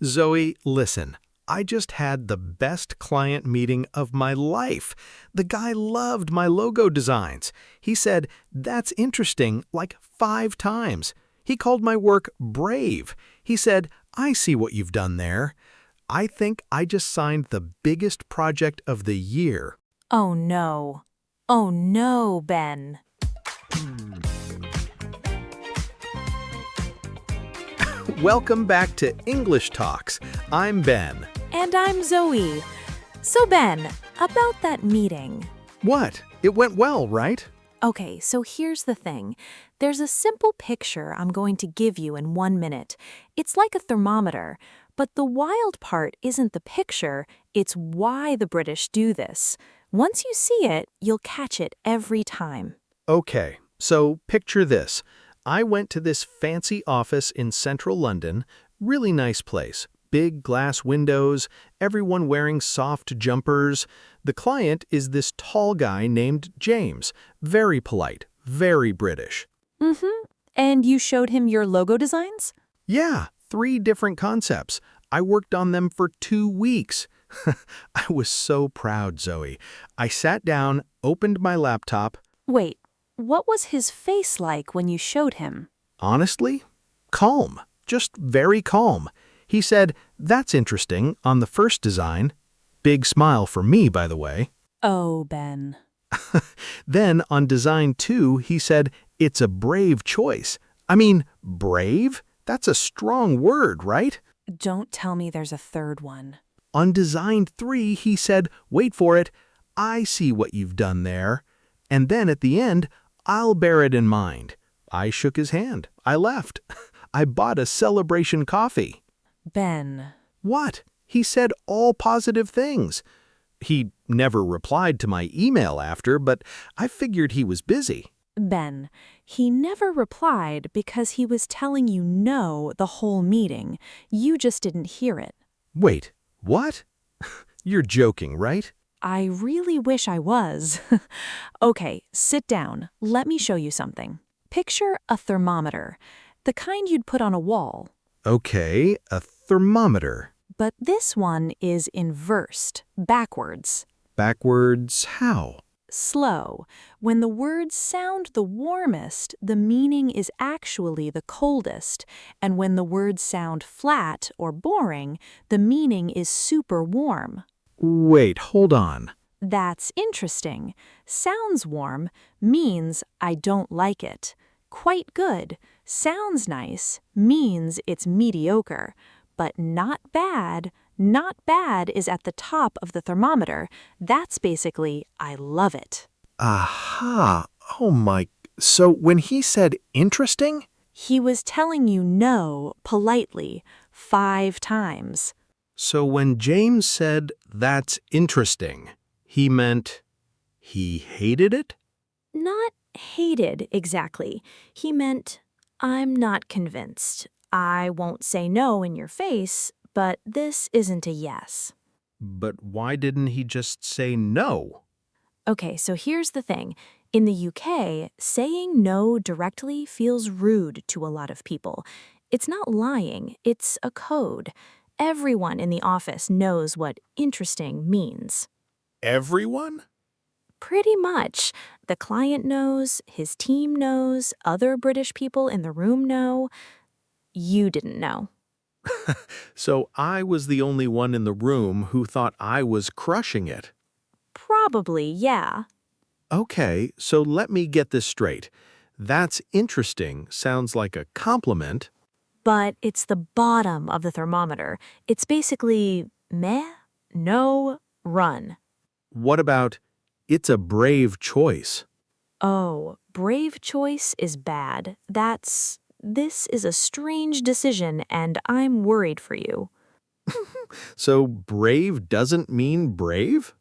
Zoe, listen. I just had the best client meeting of my life. The guy loved my logo designs. He said, "That's interesting," like 5 times. He called my work brave. He said, "I see what you've done there." I think I just signed the biggest project of the year. Oh no. Oh no, Ben. Welcome back to English Talks. I'm Ben. And I'm Zoe. So Ben, about that meeting. What? It went well, right? Okay, so here's the thing. There's a simple picture I'm going to give you in 1 minute. It's like a thermometer, but the wild part isn't the picture, it's why the British do this. Once you see it, you'll catch it every time. Okay, so picture this. I went to this fancy office in central London, really nice place, big glass windows, everyone wearing soft jumpers. The client is this tall guy named James, very polite, very British. And you showed him your logo designs? Yeah, 3 different concepts. I worked on them for 2 weeks. I was so proud, Zoe. I sat down, opened my laptop. Wait, what was his face like when you showed him? Honestly, calm, just very calm. He said, "That's interesting," on the first design. Big smile for me, by the way. Oh, Ben. Then on design 2, he said, "It's a brave choice." I mean, brave? That's a strong word, right? Don't tell me there's a third one. On design 3, he said, wait for it, "I see what you've done there." And then at the end, "I'll bear it in mind." I shook his hand. I left. I bought a celebration coffee. Ben. What? He said all positive things. He never replied to my email after, but I figured he was busy. Ben, he never replied because he was telling you no the whole meeting. You just didn't hear it. Wait, what? You're joking, right? I really wish I was. Okay, sit down. Let me show you something. Picture a thermometer, the kind you'd put on a wall. Okay, a thermometer. But this one is inversed, backwards. Backwards how? Slow. When the words sound the warmest, the meaning is actually the coldest. And when the words sound flat or boring, the meaning is super warm. Wait, hold on. That's interesting. Sounds warm means I don't like it. Quite good. Sounds nice means it's mediocre. But not bad is at the top of the thermometer. That's basically, I love it. Aha. Oh my. So when he said interesting? He was telling you no politely 5 times. So when James said, "That's interesting," he meant he hated it? Not hated exactly. He meant, I'm not convinced. I won't say no in your face, but this isn't a yes. But why didn't he just say no? Okay, so here's the thing. In the UK, saying no directly feels rude to a lot of people. It's not lying, it's a code. Everyone in the office knows what interesting means. Everyone? Pretty much. The client knows, his team knows, other British people in the room know. You didn't know. So I was the only one in the room who thought I was crushing it. Probably, yeah. Okay, so let me get this straight. "That's interesting" sounds like a compliment. But it's the bottom of the thermometer. It's basically meh, no, run. What about, "It's a brave choice"? Oh, brave choice is bad. This is a strange decision and I'm worried for you. So brave doesn't mean brave?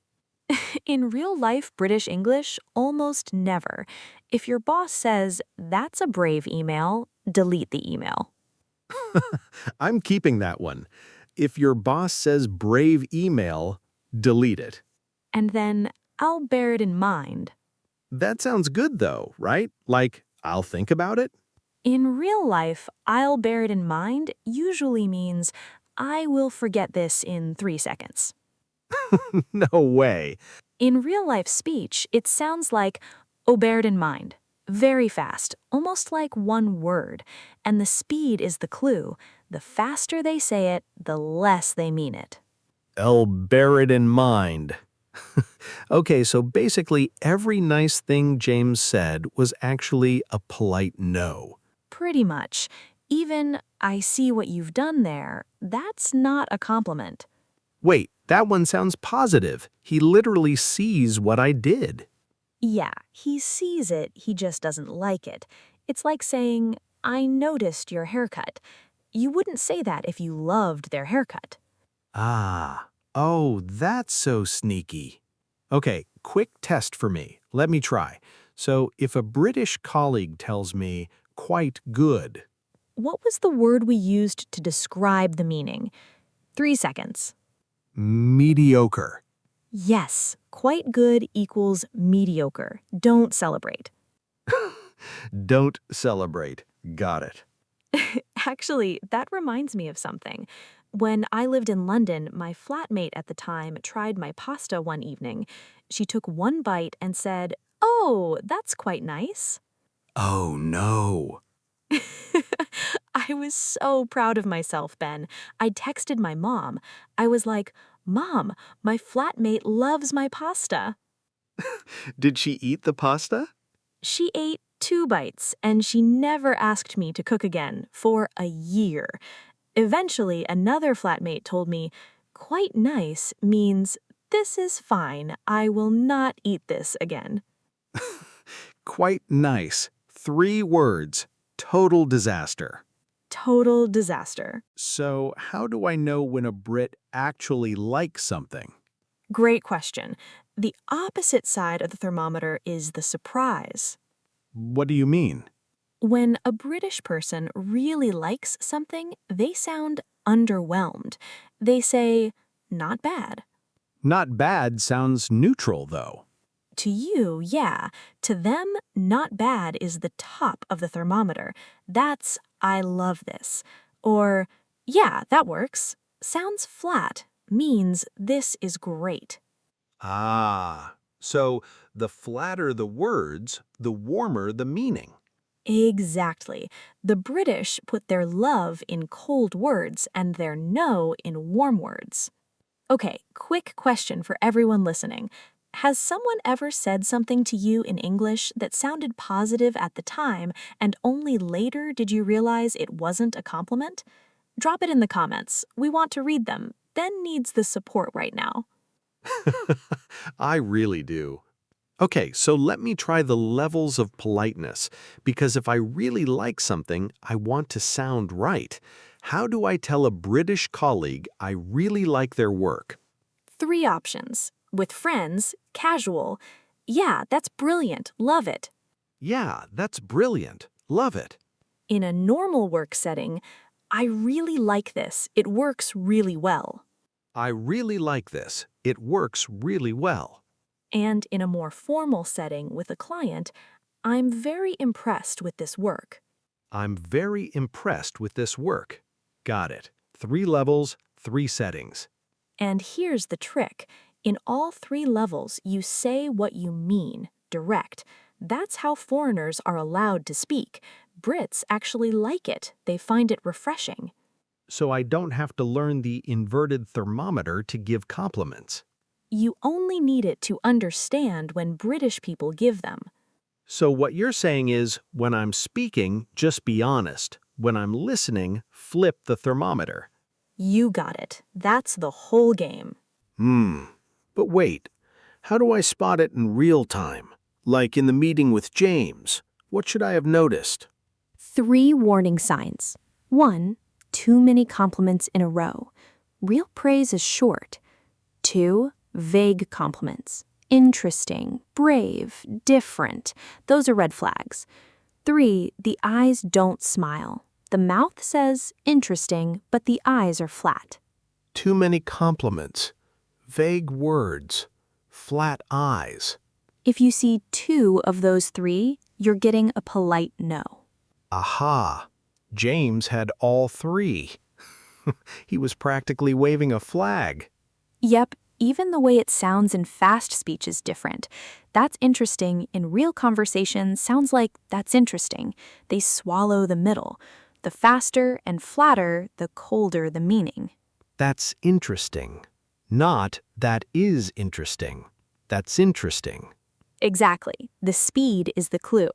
In real life British English, almost never. If your boss says, that's a brave email, delete the email. I'm keeping that one. If your boss says brave email, delete it. And then, I'll bear it in mind. That sounds good though, right? Like, I'll think about it? In real life, I'll bear it in mind usually means I will forget this in 3 seconds. No way. In real-life speech, it sounds like, oh, bear it in mind. Very fast, almost like one word. And the speed is the clue. The faster they say it, the less they mean it. I'll bear it in mind. Okay, so basically every nice thing James said was actually a polite no. Pretty much. Even, I see what you've done there, that's not a compliment. Wait, that one sounds positive. He literally sees what I did. Yeah, he sees it, he just doesn't like it. It's like saying, I noticed your haircut. You wouldn't say that if you loved their haircut. Ah, oh, that's so sneaky. Okay, quick test for me. Let me try. So if a British colleague tells me, quite good, What was the word we used to describe the meaning? 3 seconds. mediocre. Yes, quite good equals mediocre. Don't celebrate. Don't celebrate. Got it. Actually, that reminds me of something. When I lived in London, my flatmate at the time tried my pasta one evening. She took one bite and said, "Oh, that's quite nice." Oh, no. I was so proud of myself, Ben. I texted my mom. I was like, "Mom, my flatmate loves my pasta." Did she eat the pasta? She ate 2 bites, and she never asked me to cook again for a year. Eventually, another flatmate told me, quite nice means this is fine, I will not eat this again. Quite nice. 3 words. Total disaster. Total disaster. So how do I know when a Brit actually likes something? Great question. The opposite side of the thermometer is the surprise. What do you mean? When a British person really likes something, they sound underwhelmed. They say, not bad. Not bad sounds neutral, though. To you, yeah. To them, not bad is the top of the thermometer. That's, I love this. Or, yeah, that works. Sounds flat, means this is great. Ah, so the flatter the words, the warmer the meaning. Exactly. The British put their love in cold words and their no in warm words. Okay, quick question for everyone listening. Has someone ever said something to you in English that sounded positive at the time and only later did you realize it wasn't a compliment? Drop it in the comments. We want to read them. Ben needs the support right now. I really do. Okay, so let me try the levels of politeness, because if I really like something, I want to sound right. How do I tell a British colleague I really like their work? 3 options. With friends, casual. Yeah, that's brilliant. Love it. Yeah, that's brilliant. Love it. In a normal work setting, I really like this. It works really well. I really like this. It works really well. And in a more formal setting with a client, I'm very impressed with this work. I'm very impressed with this work. Got it. 3 levels, 3 settings. And here's the trick. In all 3 levels, you say what you mean, direct. That's how foreigners are allowed to speak. Brits actually like it. They find it refreshing. So I don't have to learn the inverted thermometer to give compliments. You only need it to understand when British people give them. So what you're saying is, when I'm speaking, just be honest. When I'm listening, flip the thermometer. You got it. That's the whole game. But wait, how do I spot it in real time? Like in the meeting with James? What should I have noticed? 3 warning signs. 1. Too many compliments in a row. Real praise is short. 2. Vague compliments. Interesting, brave, different. Those are red flags. 3. The eyes don't smile. The mouth says interesting, but the eyes are flat. Too many compliments, vague words, flat eyes. If you see 2 of those 3, you're getting a polite no. Aha! James had all 3. He was practically waving a flag. Yep, even the way it sounds in fast speech is different. That's interesting in real conversation sounds like that's interesting. They swallow the middle. The faster and flatter, the colder the meaning. That's interesting. Not that is interesting. That's interesting. Exactly. The speed is the clue.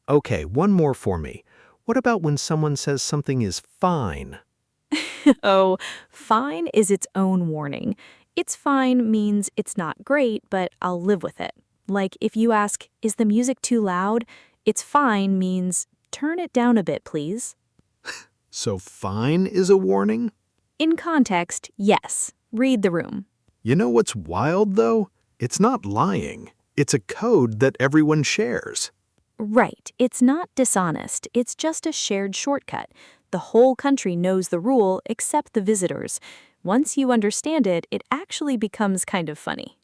Okay, one more for me. What about when someone says something is fine? Oh, fine is its own warning. It's fine means it's not great, but I'll live with it. Like if you ask, is the music too loud? It's fine means turn it down a bit, please. So fine is a warning? In context, yes. Read the room. You know what's wild, though? It's not lying. It's a code that everyone shares. Right. It's not dishonest. It's just a shared shortcut. The whole country knows the rule except the visitors. Once you understand it, it actually becomes kind of funny.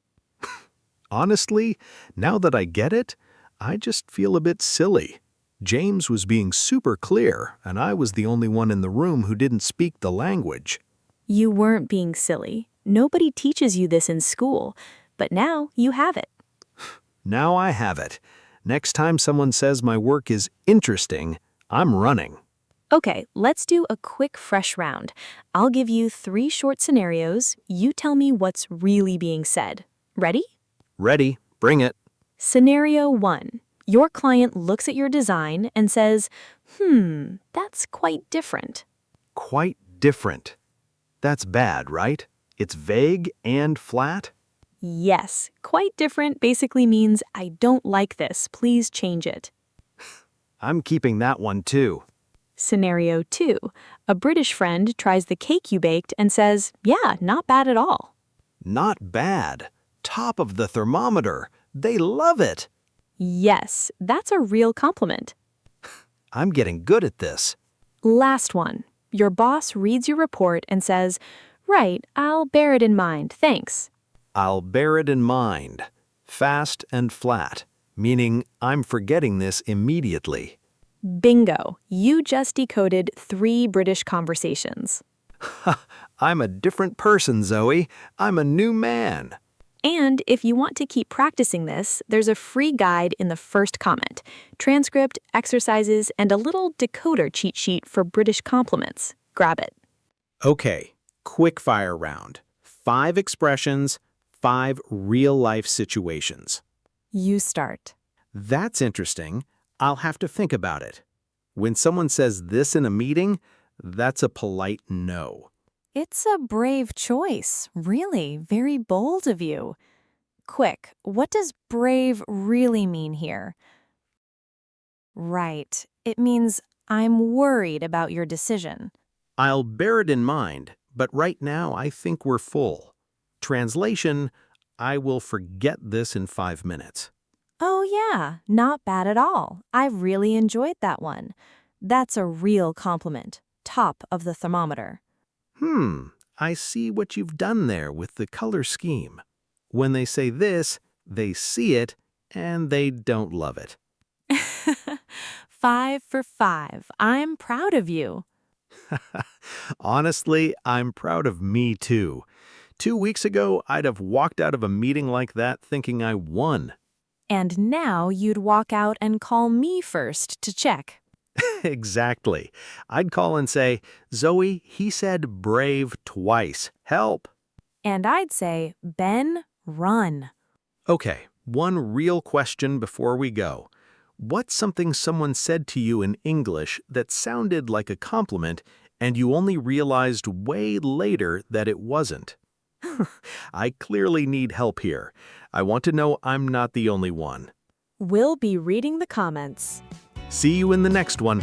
Honestly, now that I get it, I just feel a bit silly. James was being super clear, and I was the only one in the room who didn't speak the language. You weren't being silly. Nobody teaches you this in school, but now you have it. Now I have it. Next time someone says my work is interesting, I'm running. Okay, let's do a quick fresh round. I'll give you 3 short scenarios. You tell me what's really being said. Ready? Ready, bring it. Scenario 1. Your client looks at your design and says, that's quite different. Quite different. That's bad, right? It's vague and flat? Yes, quite different basically means I don't like this, please change it. I'm keeping that one too. Scenario 2. A British friend tries the cake you baked and says, yeah, not bad at all. Not bad. Top of the thermometer. They love it. Yes, that's a real compliment. I'm getting good at this. Last one. Your boss reads your report and says, right, I'll bear it in mind, thanks. I'll bear it in mind. Fast and flat, meaning I'm forgetting this immediately. Bingo, you just decoded 3 British conversations. I'm a different person, Zoe. I'm a new man. And if you want to keep practicing this, there's a free guide in the first comment, transcript, exercises, and a little decoder cheat sheet for British compliments. Grab it. Okay, quick fire round. 5 expressions, 5 real-life situations. You start. That's interesting. I'll have to think about it. When someone says this in a meeting, that's a polite no. It's a brave choice, really, very bold of you. Quick, what does brave really mean here? Right, it means I'm worried about your decision. I'll bear it in mind, but right now I think we're full. Translation, I will forget this in 5 minutes. Oh yeah, not bad at all. I really enjoyed that one. That's a real compliment. Top of the thermometer. I see what you've done there with the color scheme. When they say this, they see it, and they don't love it. 5 for 5. I'm proud of you. Honestly, I'm proud of me too. 2 weeks ago, I'd have walked out of a meeting like that thinking I won. And now you'd walk out and call me first to check. Exactly. I'd call and say, Zoe, he said brave twice. Help. And I'd say, Ben, run. Okay, one real question before we go. What's something someone said to you in English that sounded like a compliment and you only realized way later that it wasn't? I clearly need help here. I want to know I'm not the only one. We'll be reading the comments. See you in the next one.